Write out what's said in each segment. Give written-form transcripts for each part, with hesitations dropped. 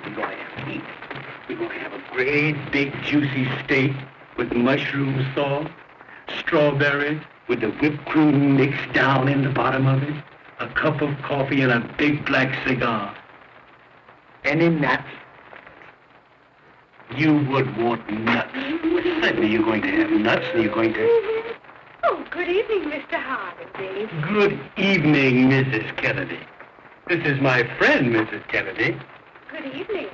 We're going to have meat. We're going to have a great big juicy steak with mushroom sauce, strawberries with the whipped cream mixed down in the bottom of it, a cup of coffee and a big black cigar. Any nuts? You would want nuts. Well, certainly you're going to have nuts and you're going to... Oh, good evening, Mr. Hardy. Good evening, Mrs. Kennedy. This is my friend, Mrs. Kennedy. Good evening.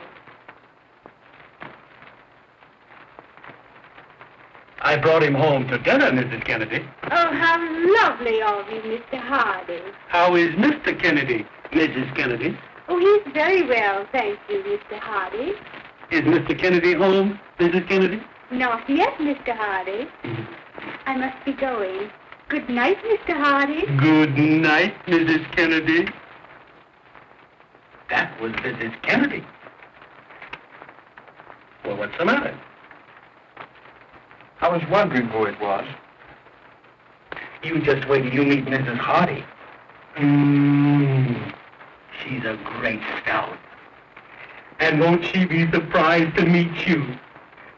I brought him home to dinner, Mrs. Kennedy. Oh, how lovely of you, Mr. Hardy. How is Mr. Kennedy, Mrs. Kennedy? Oh, he's very well, thank you, Mr. Hardy. Is Mr. Kennedy home, Mrs. Kennedy? Not yet, Mr. Hardy. I must be going. Good night, Mr. Hardy. Good night, Mrs. Kennedy. That was Mrs. Kennedy. Well, what's the matter? I was wondering who it was. You just wait till you meet Mrs. Hardy. She's a great scout. And won't she be surprised to meet you?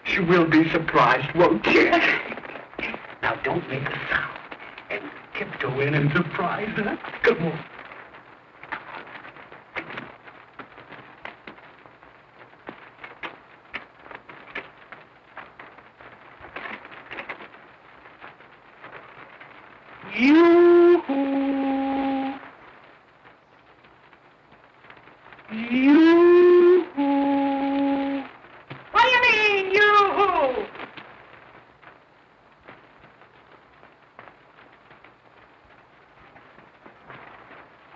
She will be surprised, won't she? Now, don't make a sound. And tiptoe in and surprise her. Come on. Yoo-hoo! Yoo-hoo! What do you mean, yoo-hoo?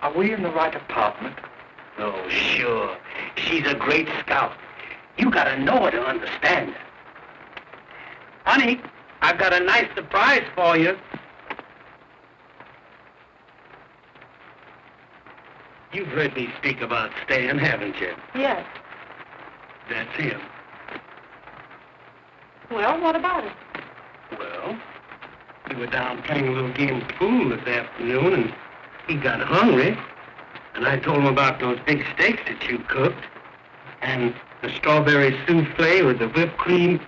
Are we in the right apartment? Oh, sure. She's a great scout. You gotta know her to understand her. Honey, I've got a nice surprise for you. You've heard me speak about Stan, haven't you? Yes. That's him. Well, what about it? Well, we were down playing a little game of pool this afternoon, and he got hungry. And I told him about those big steaks that you cooked, and the strawberry souffle with the whipped cream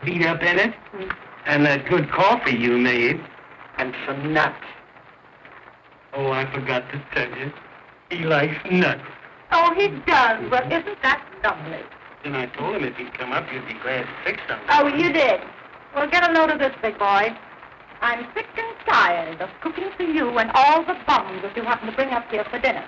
beat up in it, and that good coffee you made, and some nuts. Oh, I forgot to tell you. He likes nuts. Oh, he does. Well, isn't that lovely? And I told him if he'd come up, you'd be glad to fix something. Oh, you did. Well, get a load of this, big boy. I'm sick and tired of cooking for you and all the bums that you happen to bring up here for dinner.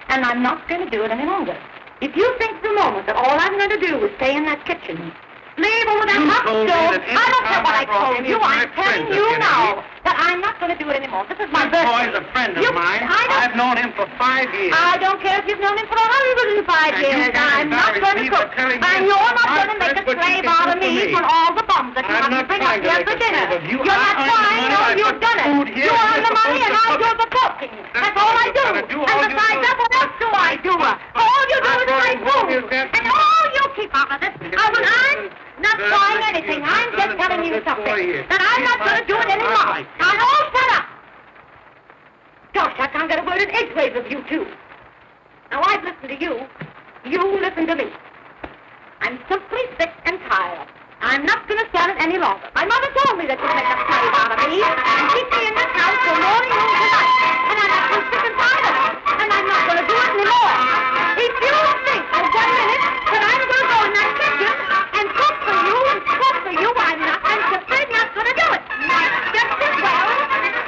And I'm not going to do it any longer. If you think for a moment that all I'm going to do is stay in that kitchen, leave over that hot stove, I don't care what I told you. I'm telling you now that I'm not going to do it anymore. This is my birthday. This boy's a friend of mine. I've known him for 5 years. I don't care if you've known him for 105 years. I'm not going to cook. And you're not going to make a slave out of me for all the bums that you have to bring up here for dinner. You're not trying. No, you've done it. You earn the money and I do the cooking. That's all I do. And besides that, what else do I do? All you do is my food. And all you keep out of this. I'm not trying anything. I'm just telling you something. That I'm not going to do it anymore. Now, all shut up. Gosh, I can't get a word in edgeways of you two. Now, I've listened to you. You listen to me. I'm simply sick and tired. I'm not going to stand it any longer. My mother told me that you'd make a slave out of me and keep me in this house till morning, noon, tonight. And I'm not so sick and tired of it. And I'm not going to do it anymore. If you think for 1 minute that I'm going to go in that kitchen and cook for you, I'm not. I'm simply not going to do it. Just as well.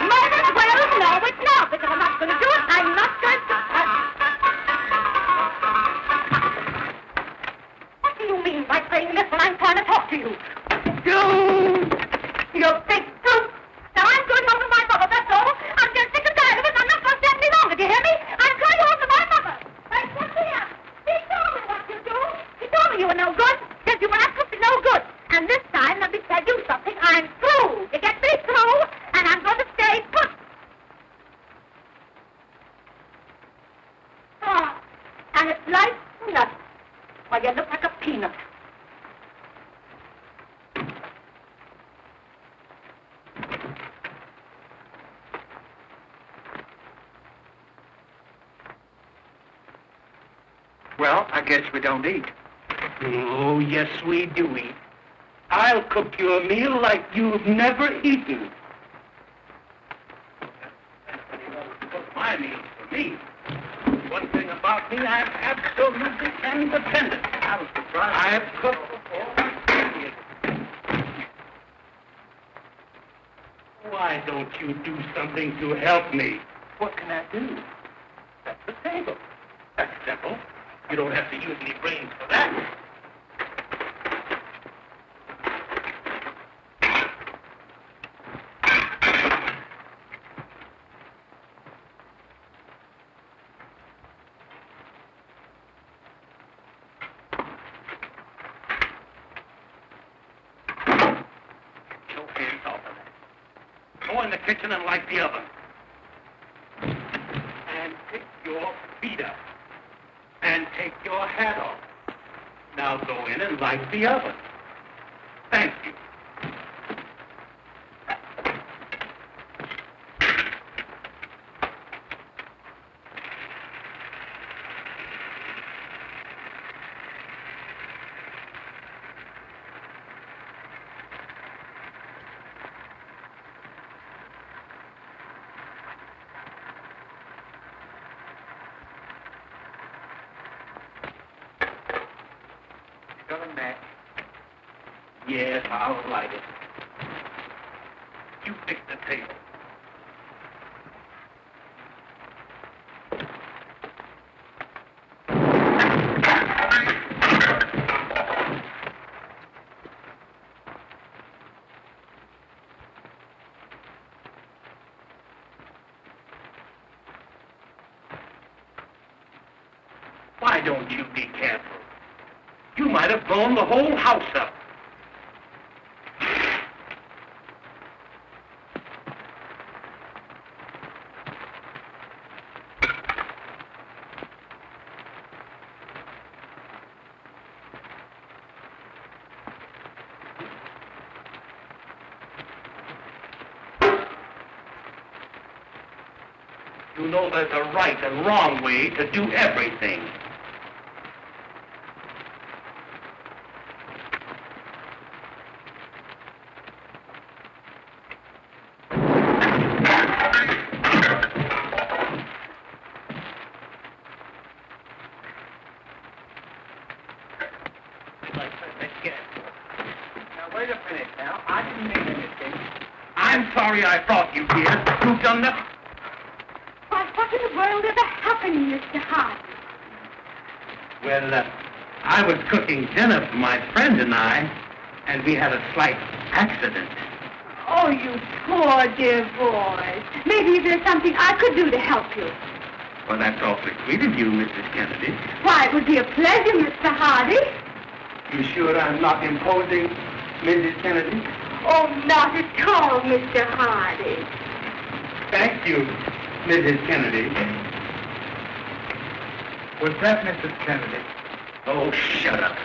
Might as well. No, it's not, because I'm not going to do it. I'm not going to. What do you mean by saying this when I'm trying to talk to you? You big brute. Now I'm going home to my mother, that's all. I'm just sick and tired of it. I'm not going to stand any longer. Do you hear me? I'm going home to my mother. Right, what's here? He told me what you do. He told me you were no good. Said you were absolutely no good. And this time, let me tell you something. I'm through. You get me through, and I'm going to stay put. Oh, and it's like nothing. Why, you look like a peanut. Well, I guess we don't eat. Oh, yes, we do eat. I'll cook you a meal like you've never eaten. Cook my meals for me. One thing about me, I'm absolutely independent. I was surprised. I've cooked before. Why don't you do something to help me? What can I do? Set the table. That's simple. You don't have to use any brains for that. Go in the kitchen and light the oven. And pick your feet up. And take your hat off. Now go in and light the oven. Thank you. Got a match? Yes, I'll light it. You fix the table. Why don't you be careful? You might have blown the whole house up. You know there's a right and wrong way to do everything. Now, wait a minute now. I didn't mean anything. I'm sorry I brought you here. You've done nothing. Why, what in the world ever happened, Mr. Hardy? Well, I was cooking dinner for my friend and I, and we had a slight accident. Oh, you poor dear boy. Maybe there's something I could do to help you. Well, that's awfully sweet of you, Mrs. Kennedy. Why, it would be a pleasure, Mr. Hardy. You sure I'm not imposing, Mrs. Kennedy? Oh, not at all, Mr. Hardy. Thank you, Mrs. Kennedy. Was that Mrs. Kennedy? Oh, shut up.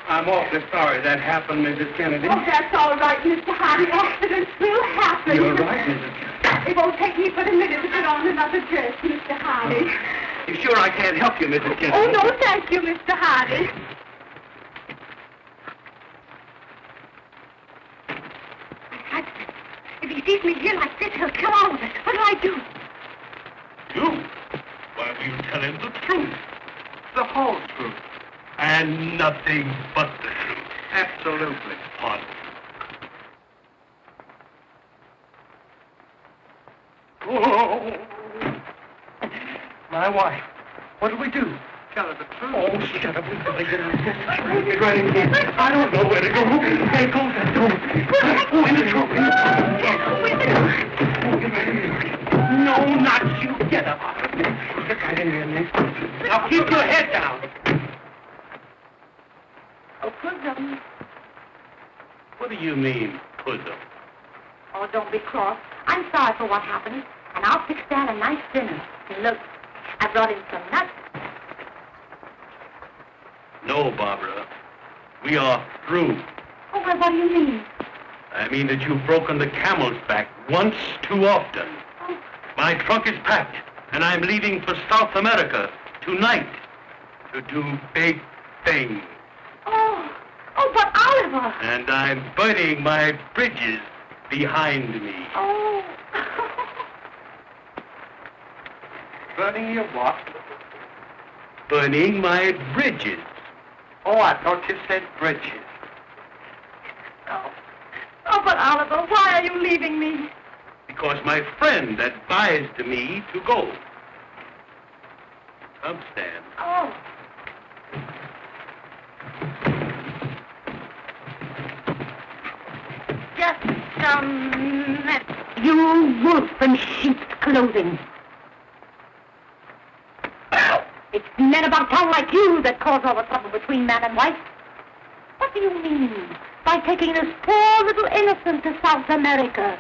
I'm awfully sorry that happened, Mrs. Kennedy. Oh, that's all right, Mr. Hardy. Accidents will happen. You're right, Mrs. Kennedy. It won't take me but a minute to put on another dress, Mr. Hardy. You sure I can't help you, Mrs. Kennedy? Oh, no, thank you, Mr. Hardy. If he sees me here like this, he'll kill all of us. What do I do? You? Why, will you tell him the truth? The whole truth. And nothing but the truth. Absolutely. Pardon. Oh, My wife. What do we do? tell her the truth. Oh, shut up. We've got to get out. Get right in here. I don't know where to go. There goes that door. Oh, in the truck. No, not you. Get up. Get right in here, Nick. Now keep your head down. Oh, bosom. What do you mean, bosom? Oh, don't be cross. I'm sorry for what happened, and I'll fix Dad a nice dinner. And look, I brought in some nuts. No, Barbara. We are through. Oh, well, what do you mean? I mean that you've broken the camel's back once too often. Oh, My trunk is packed, and I'm leaving for South America tonight to do big things. Oh, but Oliver. And I'm burning my bridges behind me. Oh. Burning your what? Burning my bridges. Oh, I thought you said bridges. Oh, but Oliver, why are you leaving me? Because my friend advised me to go. Come, Stan. Oh. Just you wolf in sheep's clothing. It's men about town like you that cause all the trouble between man and wife. What do you mean by taking this poor little innocent to South America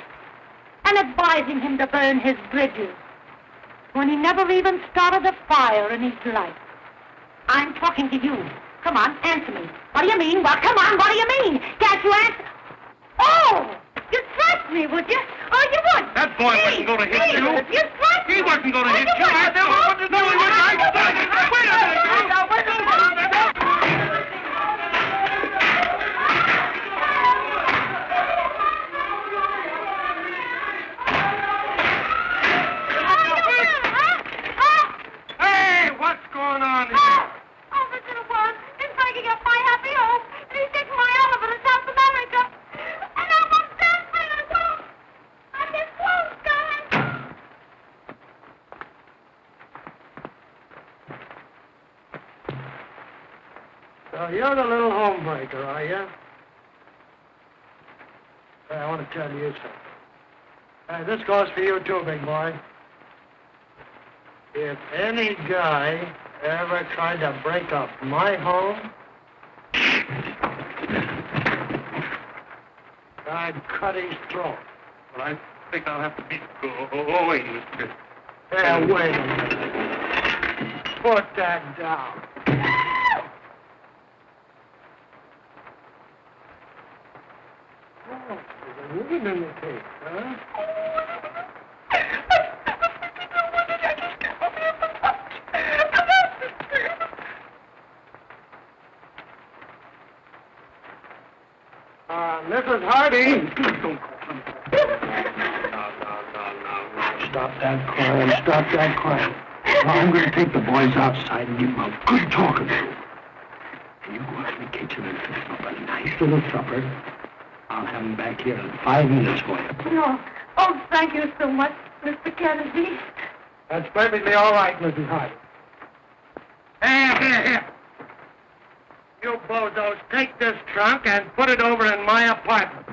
and advising him to burn his bridges when he never even started a fire in his life? I'm talking to you. Come on, answer me. What do you mean? Well, come on, what do you mean? Can't you answer? Oh, you'd thrust me, would you? Oh, you would. That boy wasn't going to hit you. You'd thrust me. He wasn't going to hit you. I never wanted to do it. Wait a minute. Hey, what's going on here? Oh, Mr. Warren, he's breaking up my happy home, and he's taking my Oliver to South America. And I won't stand for it. I'm his clothes, darling. So you're the little homebreaker, are you? Hey, I want to tell you something. Hey, this goes for you too, big boy. If any guy ever tried to break up my home, I'd cut his throat. Well, I think I'll have to be going, Mr. Hey, wait a minute. Put that down. Oh, there's a woman in the case, huh? Mrs. Hardy. Don't call him. No. Stop that crying. Stop that crying. Now, I'm going to take the boys outside and give them a good talking to. And you go out in the kitchen and fix them up a nice little supper. I'll have them back here in 5 minutes for you. No. Oh, thank you so much, Mr. Kennedy. That's perfectly all right, Mrs. Hardy. Here. You bozos, take this trunk and put it over in my apartment.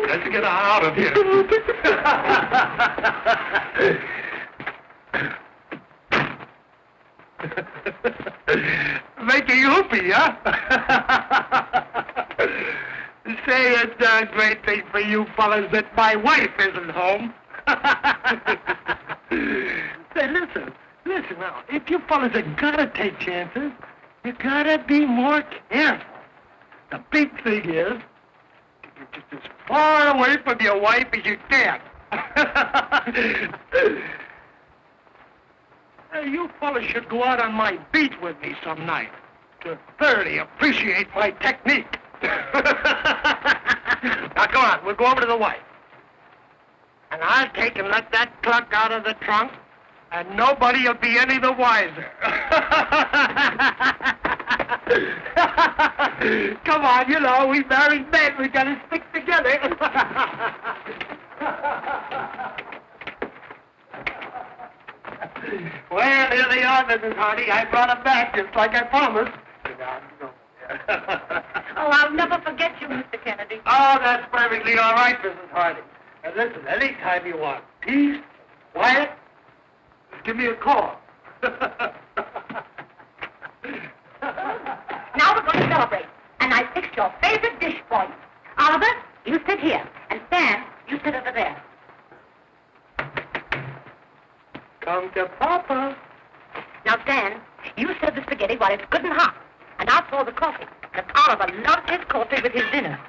Let's get out of here. Make a whoopee, huh? Say, it's a great thing for you fellas that my wife isn't home. Say, listen now. If you fellas are gonna take chances, you gotta be more careful. The big thing is, you're just as far away from your wife as you can. Hey, you fellas should go out on my beat with me some night to thoroughly appreciate my technique. Now, come on, we'll go over to the wife. And I'll take and let that truck out of the trunk, and nobody will be any the wiser. Come on, you know, we married men. We got to stick together. Well, here they are, Mrs. Hardy. I brought them back just like I promised. Oh, I'll never forget you, Mr. Kennedy. Oh, that's perfectly all right, Mrs. Hardy. And listen, any time you want peace, quiet, just give me a call. Now we're going to celebrate. And I fixed your favorite dish for you. Oliver, you sit here. And Stan, you sit over there. Come to Papa. Now, Stan, you serve the spaghetti while it's good and hot. And I'll pour the coffee. Because Oliver loves his coffee with his dinner.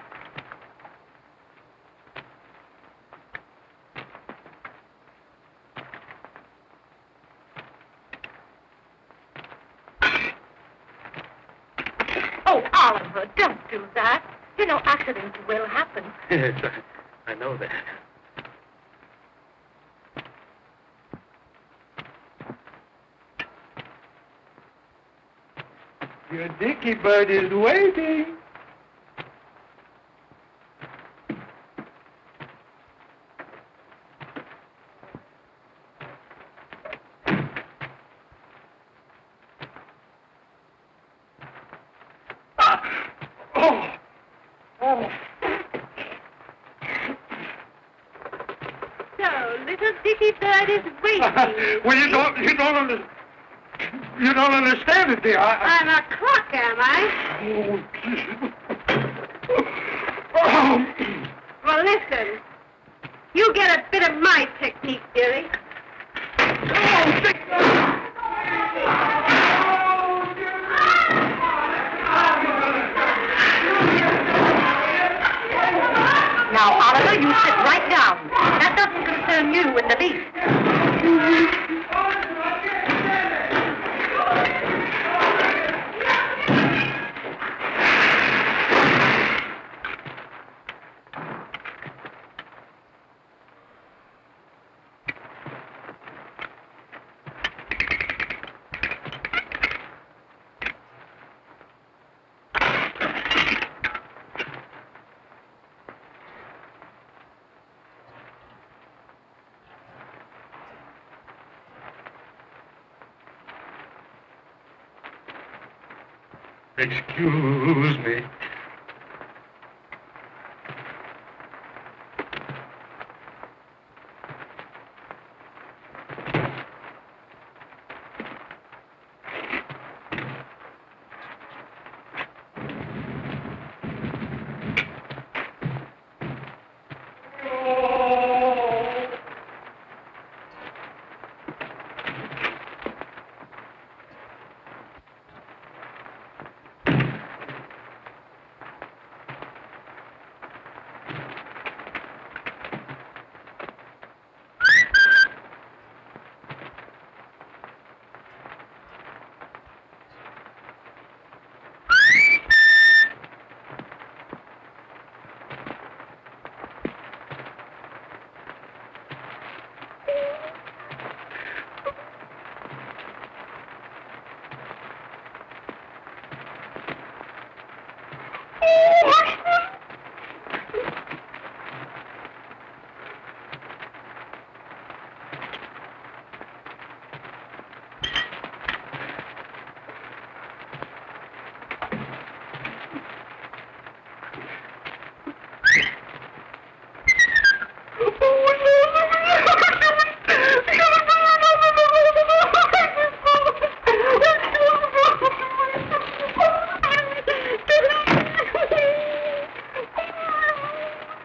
Oh, Oliver, don't do that. You know, accidents will happen. Yes, I know that. Your dicky bird is waiting. So, little dicky bird is waiting. Well, you don't understand it, dear. I'm a clock, am I? Well, listen. You get a bit of my technique, dearie. Now, Oliver, you sit right down. That doesn't concern you in the least. Excuse me.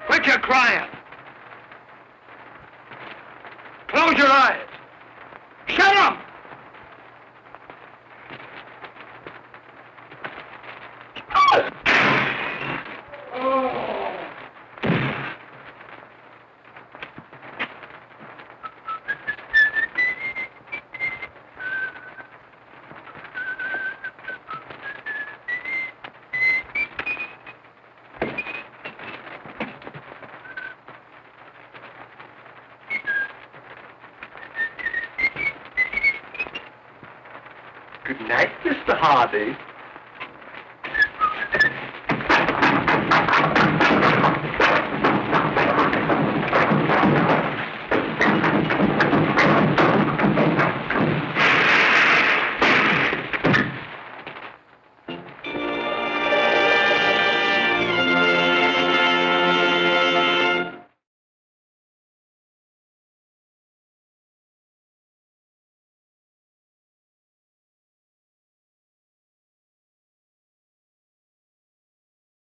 Quit your crying. Close your eyes. Shut up! Good night, Mr. Hardy.